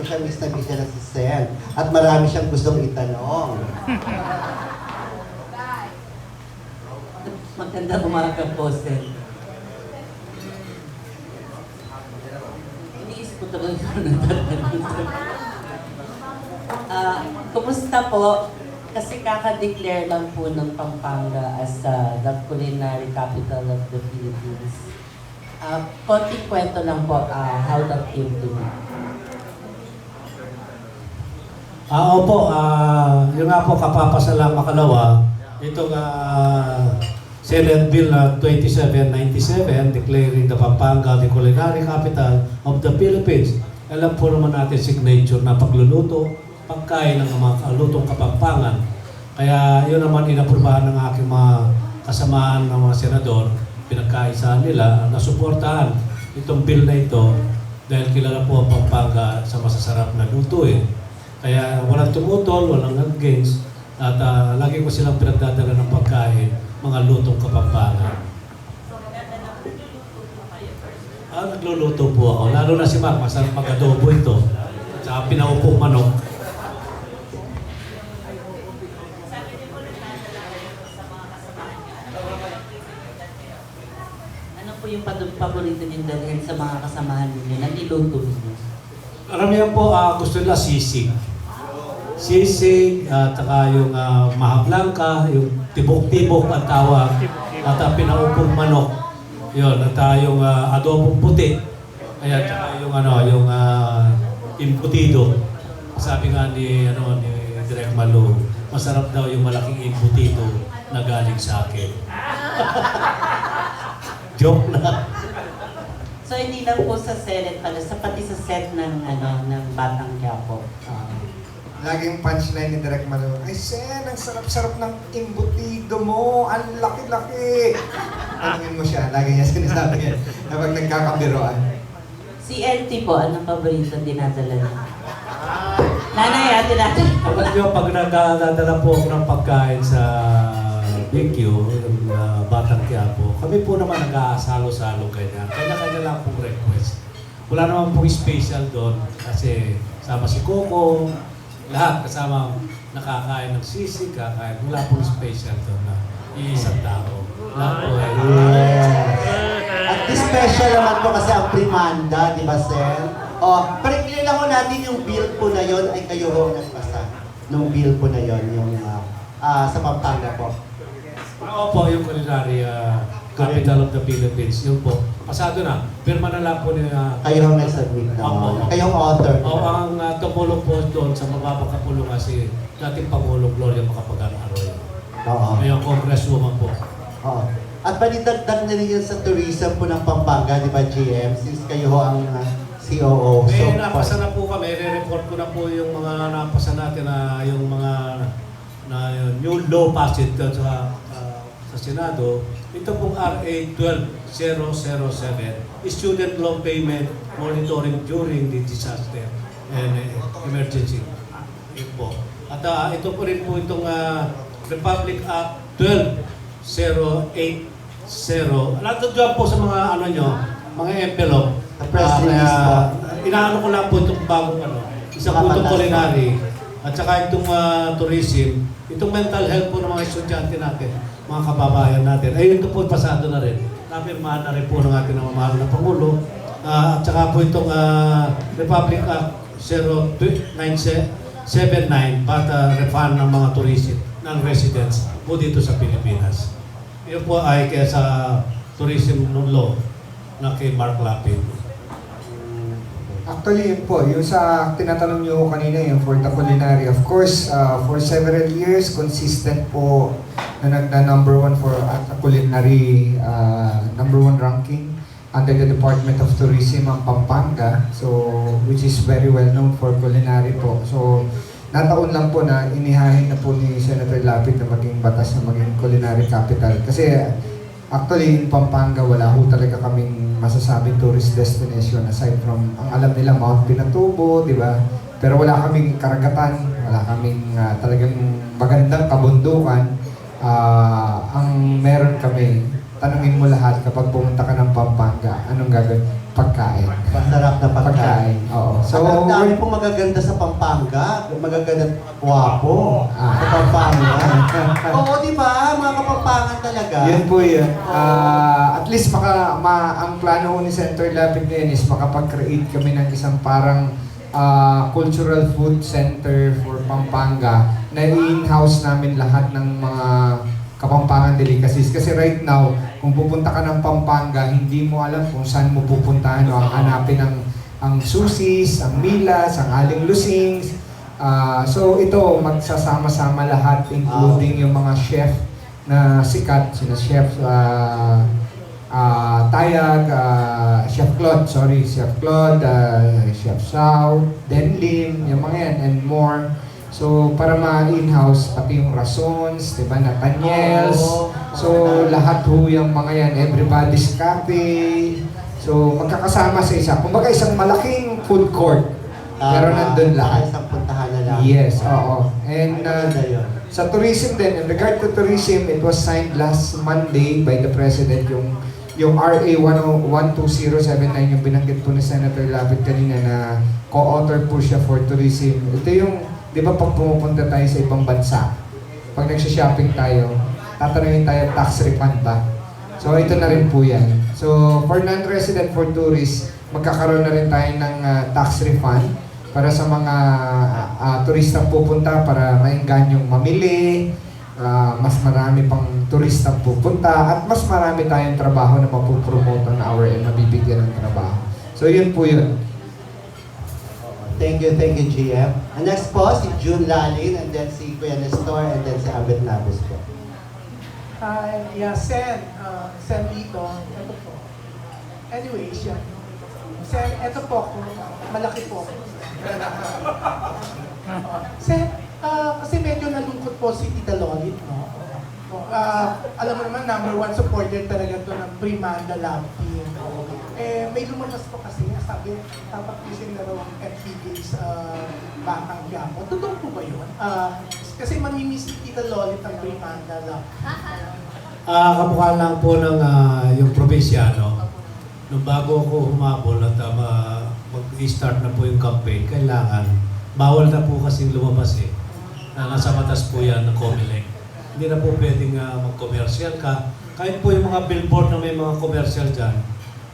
siya miss na miss niya na si Sen. At marami siyang gustong itanong. Magandang umaga po, Sen. Iniisip ko talaga yung kumusta po? Kasi kaka-declare lang po ng Pampanga as the culinary capital of the Philippines. Konting kwento lang po how that came to me. Opo, yung nga po kapapasalang makalawa, itong Senate Bill na 2797 declaring the Pampanga the culinary capital of the Philippines. Alam po naman natin signature na pagluluto, pagkain ng mga kalutong Kapampangan. Kaya yun naman inaprubahan ng aking mga kasamaan ng mga senador, pinagkaisahan nila na suportahan itong bill na ito dahil kilala po ang Pampanga sa masasarap na lutuin. Kaya walang tumutol, walang against, at lagi ko silang pinagdadala ng pagkain, mga lutong Kapampangan. Nagluluto po ako. Lalo na si Mark, masarap mag-adobo ito. At saka pinaupong manok. Ano po yung paborito niyong dalhin sa mga kasamahan ninyo na niluto ninyo? Karamihan po gusto nila sisig. Sisig, at saka yung mahablangka, yung tibok-tibok ang tawag, at pinaupong manok. Yun, at yung adobong puti. Ayan, saka yung yung imputido. Sabi nga ni Direk Malu, masarap daw yung malaking imputido na galing sa akin. Joke na. So hindi lang po sa Senate pala, sa pati sa set ng ng Batang Quiapo. Laging punchline ni Direk Malu, ay Sen, ang sarap-sarap ng imbutido mo, ang laki-laki. Tanungin mo siya, lagi niya sinasabi yan, na pag nagkakabiroan. Si LT po, anong paborito dinadala niya? Nanay, dinadala. Kapag yung pag nagdadala po ako ng pagkain sa BQ, yung Batang Quiapo, kami po naman nag-aasalo-salo ganyan. Kanya-kanya lang pong request. Wala naman pong special doon kasi sama si Coco, lahat kasama nakakain ng sisig, kakain. Wala pong special doon na iisang tao. Lahat po At the special naman po kasi ang primanda, di ba, Sen? Pero kilala ko natin yung bill po na yon ay kayo ho nagpasa. Nung bill po na yon yung sa Pampanga po. Opo, yung culinary capital of the Philippines, yun po. Pasado na. Pirma na lang po niya. Kayo ho nag-submit na. Kayong author. Ang tumulong po doon sa mababang kapulungan si dating Pangulong Gloria Macapagal-Arroyo. Oo. Ngayon, congresswoman po. Oo. At balidagdag na rin yun sa tourism po ng Pampanga, di ba, GM? Since kayo ho ang COO. May napasa na po kami. I-report ko na po yung mga napasa natin na yung mga new law passed sa Senado. Ito pong RA 12007, Student Loan Payment Monitoring During the Disaster and Emergency. Ito po. At ito po rin po itong Republic Act 12080. Lahat po sa mga mga envelope. Press release po. Inaano ko lang po itong bagong isa po itong culinary at saka itong tourism, itong mental health po ng mga estudyante natin, mga kababayan natin. Ay, ito po pasado na rin. Napirmahan na rin po ng ating mamahal na Pangulo. At saka po itong Republic Act 0979 para refund ng mga tourism ng residents po dito sa Pilipinas. Ito po ay kaya sa tourism law na kay Mark Lapid. Actually, yun po, yung sa tinatanong nyo kanina, yung for the culinary, of course, for several years, consistent po na number one for at the culinary, number one ranking under the Department of Tourism ang Pampanga, so which is very well known for culinary po. So, nataon lang po na inihahin na po ni Senator Lapid na maging batas na maging culinary capital. Kasi actually, in Pampanga, wala ho talaga kaming masasabing tourist destination aside from, ang alam nila, Mount Pinatubo, di ba? Pero wala kaming karagatan, wala kaming talagang magandang kabundukan. Ang meron kami, tanungin mo lahat kapag pumunta ka ng Pampanga, anong gagawin? Pagkain. Masarap na pagkain. Oo. So, ang dami pong magaganda sa Pampanga. Magaganda at mga gwapo sa Pampanga. Oo, di ba? Mga Kapampangan talaga. Yun po yun. At least ang plano ko ni Senator Lapid ngayon is makapag-create kami ng isang parang cultural food center for Pampanga na in-house namin lahat ng mga Kapampangan delicacies. Kasi right now, kung pupunta ka ng Pampanga, hindi mo alam kung saan mo pupuntahan o ang hanapin ang susis, ang milas, ang aling lusings. So ito, magsasama-sama lahat, including yung mga chef na sikat, sina Chef Tayag, Chef Claude, Chef Sao, Denlim, yung mga yan, and more. So, para ma-in-house, pati yung Rasons, diba, Nathaniels. So, lahat ho yung mga yan, Everybody's Cafe. So, magkakasama sa isa. Kumbaga, isang malaking food court. Pero nandun lahat. Isang puntahan na lang. Yes, oo. And Maganda yun. sa tourism din, in regard to tourism, it was signed last Monday by the President yung RA 12079 yung binanggit po ni Senator Lapid kanina na co-author po siya for tourism. Ito yung, di ba pag pumupunta tayo sa ibang bansa, pag nagsha-shopping tayo, tatanungin tayo tax refund ba? So ito na rin po yan. So for non-resident, for tourists, magkakaroon na rin tayo ng tax refund para sa mga turistang pupunta para maenganyong mamili, mas marami pang turistang pupunta at mas marami tayong trabaho na mapupromote on our end, mabibigyan ng trabaho. So yun po yun. Thank you, GM. And next po, si June Lalin, and then si Kuya Nestor, and then si Albert Nabos po. Yeah, Sen Lito, ito po. Anyways, yeah. Sen, ito po, malaki po. Sen, kasi medyo nalungkot po si Tita Lolit, no? Alam mo naman, #1 supporter talaga to ng Primanda Love Team. May lumabas po kasi, sabi, tapakisin na raw ang FPJ sa Batang Quiapo. Totoo po ba yun? Kasi mamimiss ni Tita Lolit ang Primanda Love Team. Kamukha lang po ng yung probinsyano. Nung bago ako humabol at mag-start na po yung campaign, kailangan, bawal na po kasing lumabas nasa batas po yan ng COMELEC. Hindi na po pwedeng mag-commercial ka. Kahit po yung mga billboard na may mga commercial dyan,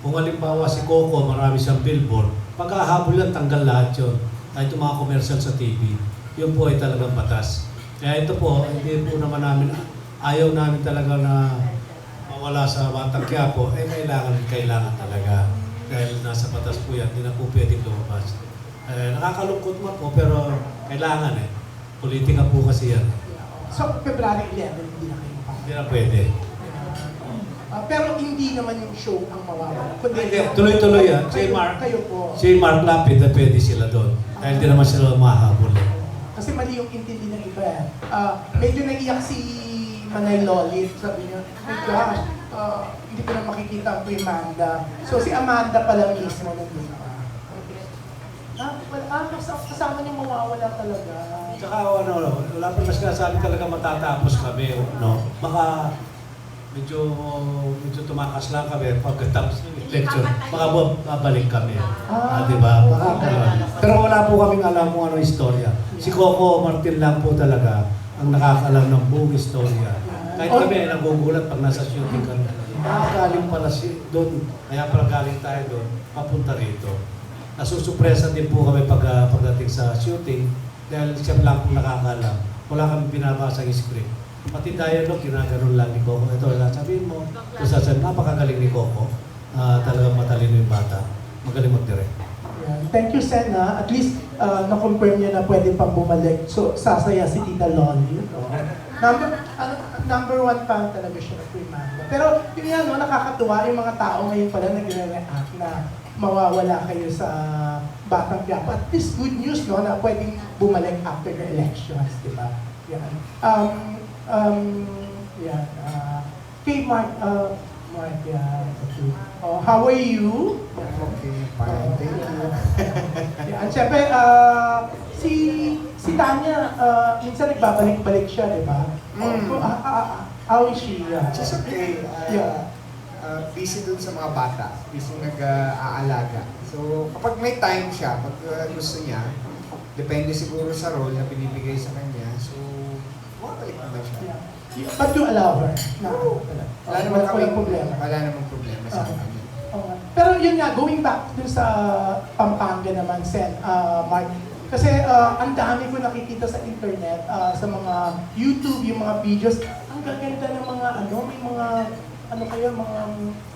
kung halimbawa si Coco, marami siyang billboard, pagkahabol yan, tanggal lahat yun. Kahit yung mga commercial sa TV, yun po ay talagang batas. Kaya ito po, hindi po naman namin, ayaw namin talaga na mawala sa Batang Quiapo, kailangan talaga. Dahil nasa batas po yan, hindi na po pwedeng lumabas. Nakakalungkot mo po, pero kailangan Politika po kasi yan. So, February 11, hindi na kayo makakita. Hindi na pwede. Pero hindi naman yung show ang mawawala. Kundi, Tuloy-tuloy yan. Kayo po. Si Mark Lapid, pwede sila doon. Dahil hindi naman sila mahabol. Kasi mali yung intindi ng iba. Medyo naiyak si Manay Lolit. Sabi niya, my gosh, hindi ko na makikita ang Amanda. So si Amanda pala mismo nandun ka. Kasama niyo mawawala talaga. Tsaka wala pa mas sinasabi talaga matatapos kami. No? Baka medyo tumakas lang kami pagkatapos ng election. Baka babalik kami. Diba? Pero wala po kaming alam kung ano istorya. Si Coco Martin lang po talaga ang nakakalam ng buong istorya. Kahit kami nagugulat pag nasa shooting kami. Galing pala doon, kaya pala galing tayo doon, papunta rito. Nasusupresa din po kami pagdating sa shooting dahil siya lang po nakakalam. Wala kami binabasa ng script. Pati dialogue, ginaganon lang ni Coco. Ito, sabihin mo, sasabihin, napakagaling ni Coco. Talagang matalino yung bata. Magaling mag-direct. Thank you, Sen. At least, na-confirm niya na pwede pang bumalik. So, sasaya si Tita Loli. Number one fan talaga siya ng Primanda. Pero, yun yan, nakakatuwa yung mga tao ngayon pala nag-react na mawawala kayo sa Batang Quiapo. At least good news, no, na pwedeng bumalik after the elections, di ba? Yan. Kay Mark, yeah. Okay. How are you? Okay, fine. Thank you. Yeah, at syempre, si Tanya, minsan nagbabalik-balik siya, di ba? How is she? She's okay. Yeah. busy dun sa mga bata, busy nag-aalaga. So kapag may time siya, pag gusto niya, depende siguro sa role na binibigay sa kanya. So, bumabalik naman siya. But you allow her? No. Wala naman kami Walang problema. Wala namang problema sa Okay. kanya. Okay. Pero yun nga, going back dun sa Pampanga naman, Sen, Mark, kasi ang dami ko nakikita sa internet, sa mga YouTube, yung mga videos, ang gaganda ng mga may mga,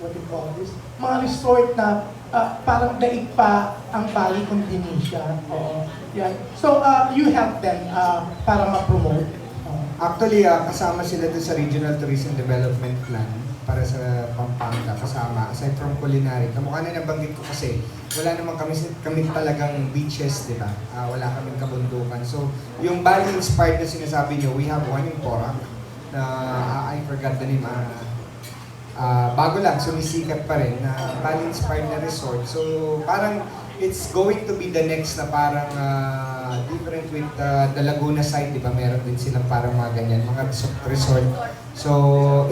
what do you call this? Mga resort na parang daig pa ang Bali Indonesia. Yan. So, you help them para ma-promote. Actually, kasama sila doon sa Regional Tourism Development Plan para sa Pampanga, kasama, aside from culinary. Kamukha na nabanggit ko kasi, wala naman kami talagang beaches, di ba? Wala kaming kabundukan. So, yung Bali-inspired na sinasabi nyo, we have one in Porac, na I forgot the name, bago lang, sumisikat pa rin, na Bali-inspired na resort. So, parang it's going to be the next na parang different with the Laguna side, di ba? Meron din silang parang mga ganyan, mga resort. So,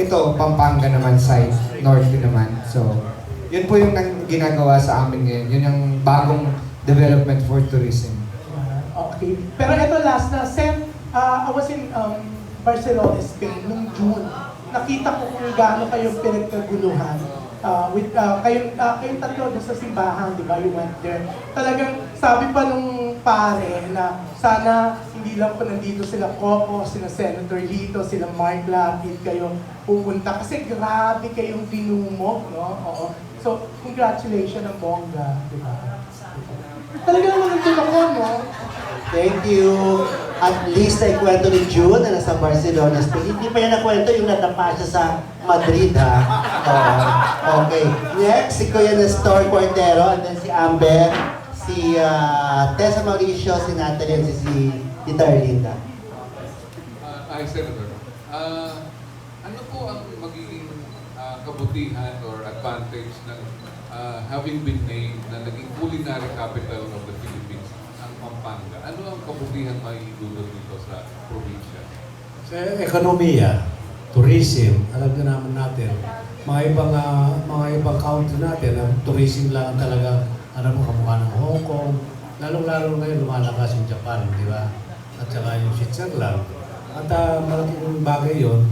ito, Pampanga naman side, north naman. So, yun po yung ginagawa sa amin ngayon. Yun yung bagong development for tourism. Okay. Pero ito last na, Sen, I was in Barcelona, Spain, noong June. Nakita ko kung gaano kayong pinagkaguluhan. Kayong tatlo doon sa simbahan, di ba? You went there. Talagang sabi pa nung pare na sana hindi lang po nandito sila Coco, sila Senator Lito, sila Mark Lapid, kayo pupunta. Kasi grabe kayong dinumog, no? Oo. So, congratulations ang bongga, di ba? Talaga naman nandun ako, no? Thank you. At least ay kwento ni June na nasa Barcelona, Spain. Hindi pa yan nakwento yung natapa siya sa Madrid, ha? Okay. Next, si Kuya Nestor Cordero, and then si Amber, si Tessa Mauricio, si Natalie, and si Tita Erlinda. Hi, Senator. Ano po ang magiging kabutihan or advantage ng having been named na naging culinary capital of the Philippines, ang Pampanga? Ano ang kabutihan maidudot dito sa probinsya? Sa ekonomiya, tourism, alam na naman natin, mga ibang country natin, ang tourism lang talaga, mo, kamukha ng Hong Kong, lalong-lalo ngayon lumalakas yung Japan, di ba? At saka yung Switzerland. At malaking bagay yun.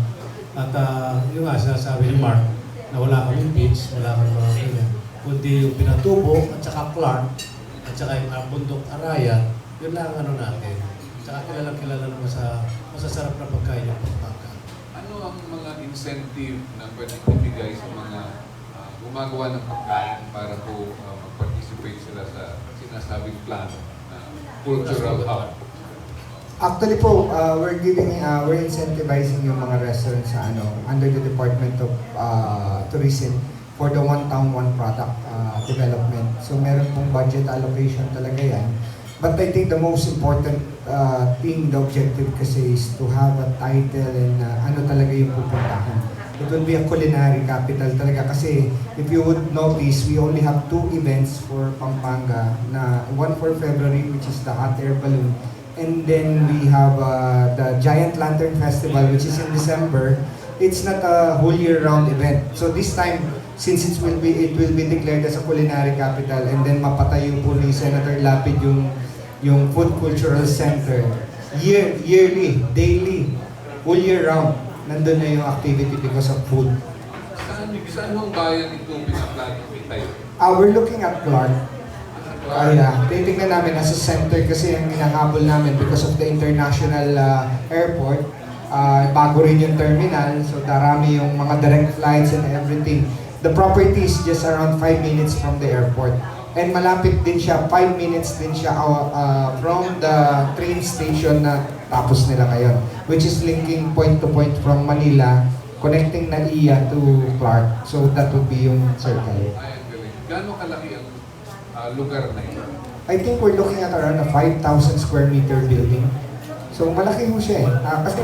At yung nga, sinasabi ni Mark, na wala kaming beach, wala kaming mga ganyan. Kundi yung Pinatubo, at saka Clark, at saka yung Bundok Araya, yun lang ang ano natin. At saka kilala naman sa masasarap na pagkain yung Pampanga. Ano ang mga incentive na pwedeng ibigay sa mga gumagawa ng pagkain para po mag-participate sila sa sinasabing plan na cultural hub? Actually po, we're incentivizing yung mga restaurants sa under the Department of Tourism for the One Town, One Product development. So meron pong budget allocation talaga yan. But I think the most important thing, the objective kasi is to have a title and ano talaga yung pupuntahan. It will be a culinary capital talaga kasi if you would notice, we only have 2 events for Pampanga. One for February, which is the hot air balloon. And then we have the Giant Lantern Festival, which is in December. It's not a whole year-round event. So this time, since it will be declared as a culinary capital, and then mapatayo po ni Senator Lapid yung Food Cultural Center. Yearly, daily, whole year-round, nandun na yung activity because of food. Saan yung bayan ito pinaplan itayo? We're looking at Clark. Titignan namin as a center kasi ang hinahabol namin because of the international airport. Bago rin yung terminal, so darami yung mga direct flights and everything. The property is just around 5 minutes from the airport. And malapit din siya, 5 minutes din siya from the train station na tapos nila ngayon. Which is linking point to point from Manila, connecting Naiya to Clark. So that would be yung circle. Ay, ang galing. Gaano kalaki ang lugar na ito? I think we're looking at around a 5,000 square meter building. So malaki ho siya eh. Kasi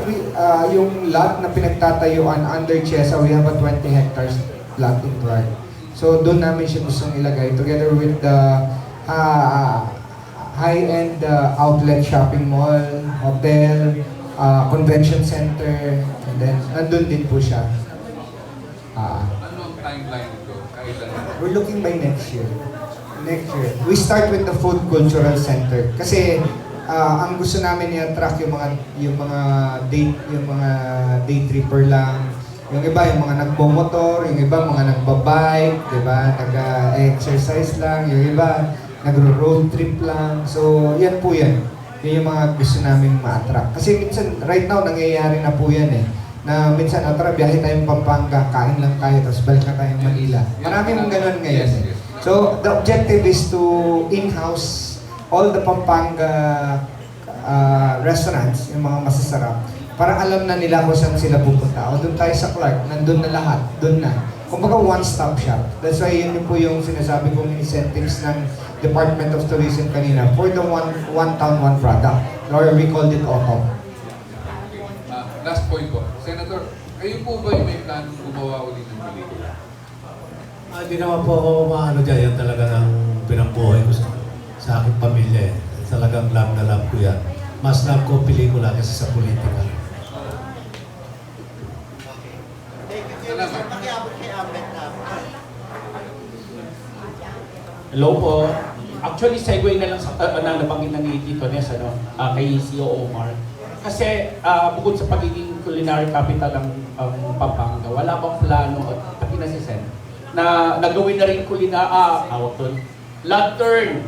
yung lot na pinagtatayuan under Chesa, we have a 20 hectares lot in Clark. So doon namin siya gustong ilagay together with the high-end outlet shopping mall, hotel, convention center, and then nandun din po siya. Ano ang timeline ito? Kailan? We're looking by next year. Next year. We start with the Food Cultural Center. Kasi ang gusto namin i-attract yung mga day tripper lang. Yung iba yung mga nagbo-motor, yung iba mga nagbabike, 'di ba? Nag-exercise lang, yung iba nagro-road trip lang. So, yan po yan. Yan yung mga gusto namin ma-attract. Kasi minsan, right now, nangyayari na po yan eh. Na minsan, biyahe tayong Pampanga, kain lang tayo, tapos balik na tayong Manila. Marami mong ganun ngayon eh. So, the objective is to in-house all the Pampanga restaurants, yung mga masasarap, para alam na nila kung saan sila pupunta. O doon tayo sa Clark, nandun na lahat, doon na. Kumbaga one-stop shop. That's why yun po yung sinasabi kong incentives ng Department of Tourism kanina for the one town, one product. Or we called it OTOP. Last point po. Senator, kayo po ba yung may plan gumawa ulit ng pelikula? Hindi naman po ako maano dyan. Yan talaga ang pinambuhay ko sa aking pamilya. Talagang love na love ko yan. Mas love ko pelikula kasi sa politika. Salamat. Pakiabot kay Ambet na. Hello po. Actually, segue na lang sa nabanggit na ni Tito Nes, kay CEO Omar. Kasi bukod sa pagiging culinary capital ng Pampanga, wala bang plano at pati na si Sen na nagawin na rin lantern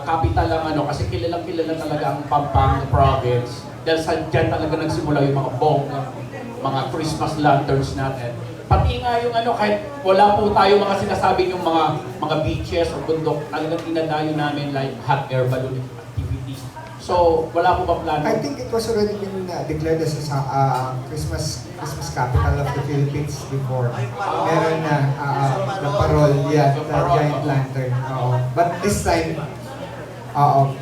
capital ang kasi kilalang kilala talaga ang Pampanga province dahil sa dyan talaga nagsimula yung mga mga Christmas lanterns natin. Pati nga yung kahit wala po tayo mga sinasabing yung mga beaches o bundok, talagang dinadayo namin like hot air balloon activities. So, wala po ba plano? I think it was already been declared as a Christmas capital of the Philippines before. Meron na the parol, the giant lantern. But this time,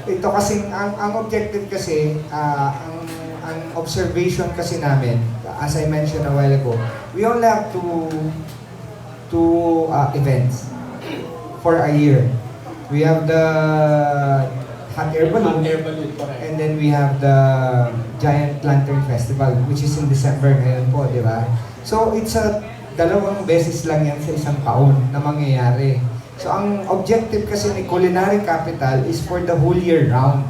ito kasing ang objective kasi ang observation kasi namin, as I mentioned a while ago, we only have two events for a year. We have the hot air balloon, Correct. and then we have the Giant Lantern Festival, which is in December ngayon po, di ba? So, it's dalawang beses lang yan sa isang taon na mangyayari. So, ang objective kasi ni Culinary Capital is for the whole year round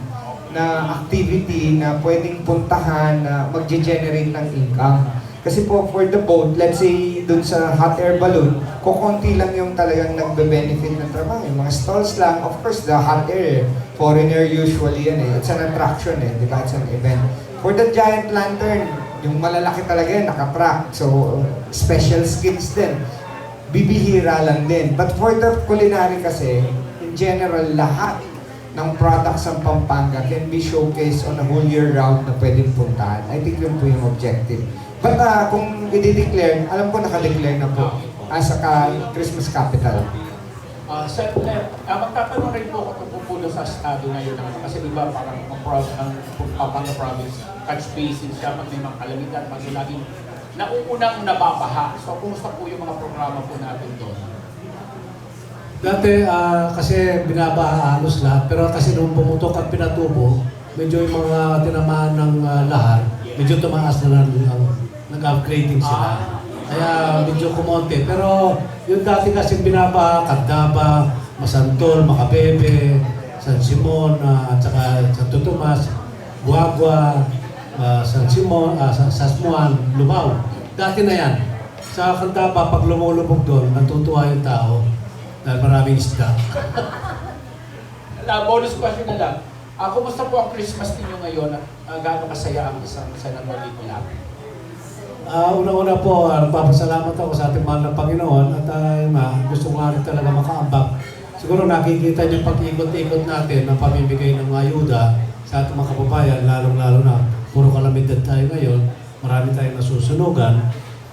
na activity na pwedeng puntahan na magge-generate ng income. Kasi po, for the boat, let's say, dun sa hot air balloon, kukunti lang yung talagang nagbe-benefit ng trabaho. Yung mga stalls lang, of course, the hot air, foreigner usually yan eh. It's an attraction eh, di ba? It's an event. For the giant lantern, yung malalaki talaga yan, nakatrack. So, special skills din. Bibihira lang din. But for the culinary kasi, in general, lahat ng products ng Pampanga can be showcased on a whole year round na pwedeng puntahan. I think yun po yung objective. But kung i-declare, alam ko naka-declare na po as a Christmas capital. Sir, magtatanong rin po ako kung puno sa estado ngayon kasi di ba parang ang Pampanga province, catch basin siya pag may mga kalamidad, pag laging nauunang nababaha. So, kumusta po yung mga programa po natin doon? Dati kasi binabaha halos lahat, pero kasi nung pumutok at pinatubo, medyo yung mga tinamaan ng lahar, medyo tumaas na nag-upgrading sila. Kaya medyo kumonte. Pero yung dati kasi binabaha, Candaba, Masantol, Macabebe, San Simon, at saka Santo Tomas, Buagua, San Simon, Sasmuan, Lumao. Dati na yan. Sa Candaba, pag lumulubog doon, natutuwa yung tao dahil maraming isda. Bonus question na lang. Kumusta po ang Christmas ninyo ngayon? Gaano kasaya ang isang Senator Lito Lapid? Una-una po, nagpapasalamat ako sa ating mahal na Panginoon at gusto ko nga rin talaga makaambak. Siguro nakikita niyo pag-ikot-ikot natin ng pamimigay ng ayuda sa ating mga kababayan, lalong-lalo na puro kalamidad tayo ngayon. Marami tayong nasusunugan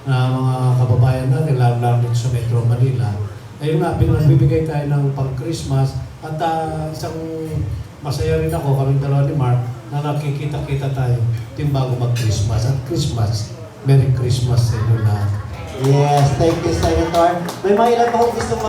na mga kababayan natin, lalo-lalo dito sa Metro Manila. Ayun nga, nagbibigay tayo ng pang-Christmas at isang masaya rin ako, kaming dalawa ni Mark, na nakikita-kita tayo yung bago mag-Christmas. At Christmas, Merry Christmas sa inyo lahat. Yes, thank you, Senator. May mga ilan pa kung gusto